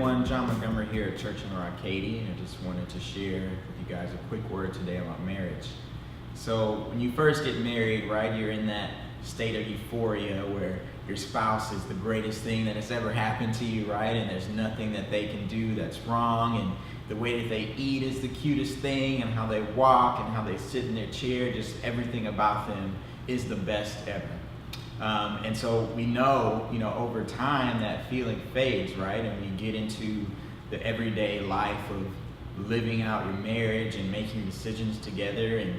everyone, John Montgomery here at Church in Arcady, and I just wanted to share with you guys a quick word today about marriage. So when you first get married, right, you're in that state of euphoria where your spouse is the greatest thing that has ever happened to you, right? And there's nothing that they can do that's wrong, and the way that they eat is the cutest thing, and how they walk and how they sit in their chair, just everything about them is the best ever. And so we know, over time that feeling fades, right? And we get into the everyday life of living out your marriage and making decisions together and,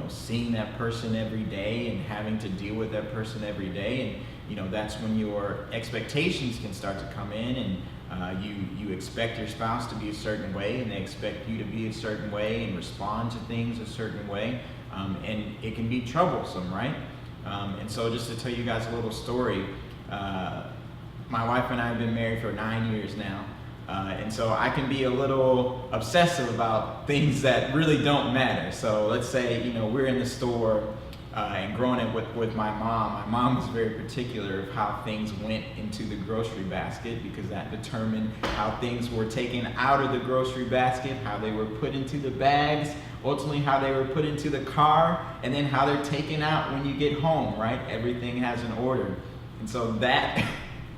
seeing that person every day and having to deal with that person every day. And, that's when your expectations can start to come in, and you expect your spouse to be a certain way, and they expect you to be a certain way and respond to things a certain way. And it can be troublesome, right? And so just to tell you guys a little story, my wife and I have been married for 9 years now. And so I can be a little obsessive about things that really don't matter. So let's say, we're in the store and growing up with my mom. My mom was very particular of how things went into the grocery basket, because that determined how things were taken out of the grocery basket, how they were put into the bags, ultimately how they were put into the car, and then how they're taken out when you get home, right? Everything has an order. And so that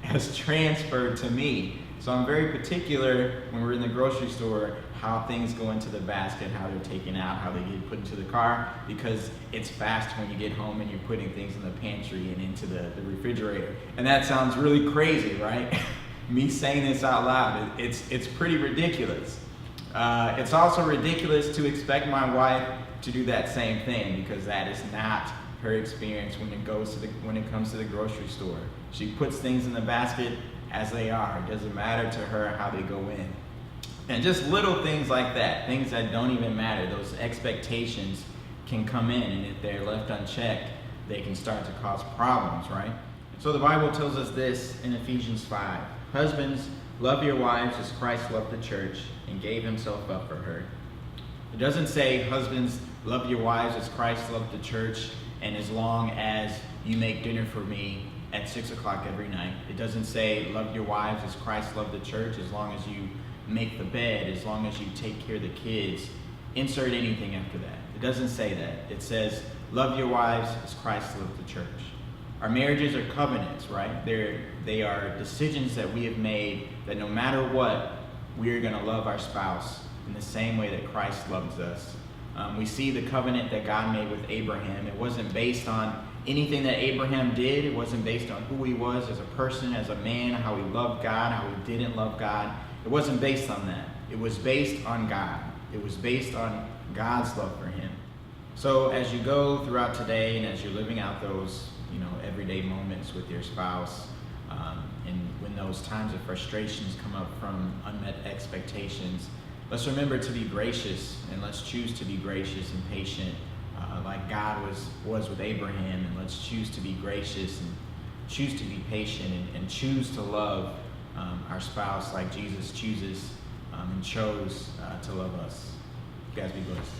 has transferred to me. So I'm very particular when we're in the grocery store how things go into the basket, how they're taken out, how they get put into the car, because it's fast when you get home and you're putting things in the pantry and into the refrigerator. And that sounds really crazy, right? Me saying this out loud, it's pretty ridiculous. It's also ridiculous to expect my wife to do that same thing, because that is not her experience when it comes to the grocery store. She puts things in the basket as they are. It doesn't matter to her how they go in. And just little things like that, things that don't even matter, those expectations can come in, and if they're left unchecked, they can start to cause problems, right? So the Bible tells us this in Ephesians 5. Husbands, love your wives as Christ loved the church and gave himself up for her. It doesn't say, husbands, love your wives as Christ loved the church, and as long as you make dinner for me at 6 o'clock every night. It doesn't say, love your wives as Christ loved the church, as long as you make the bed, as long as you take care of the kids. Insert anything after that. It doesn't say that. It says, love your wives as Christ loved the church. Our marriages are covenants, right? They are decisions that we have made that no matter what, we are going to love our spouse in the same way that Christ loves us. We see the covenant that God made with Abraham. It wasn't based on anything that Abraham did. It wasn't based on who he was as a person, as a man, how he loved God, how he didn't love God. It wasn't based on that. It was based on God. It was based on God's love for him. So as you go throughout today, and as you're living out those, everyday moments with your spouse, and when those times of frustrations come up from unmet expectations, let's remember to be gracious, and let's choose to be gracious and patient, like God was with Abraham. And let's choose to be gracious and choose to be patient, and choose to love our spouse like Jesus chooses and chose to love us. You guys be blessed.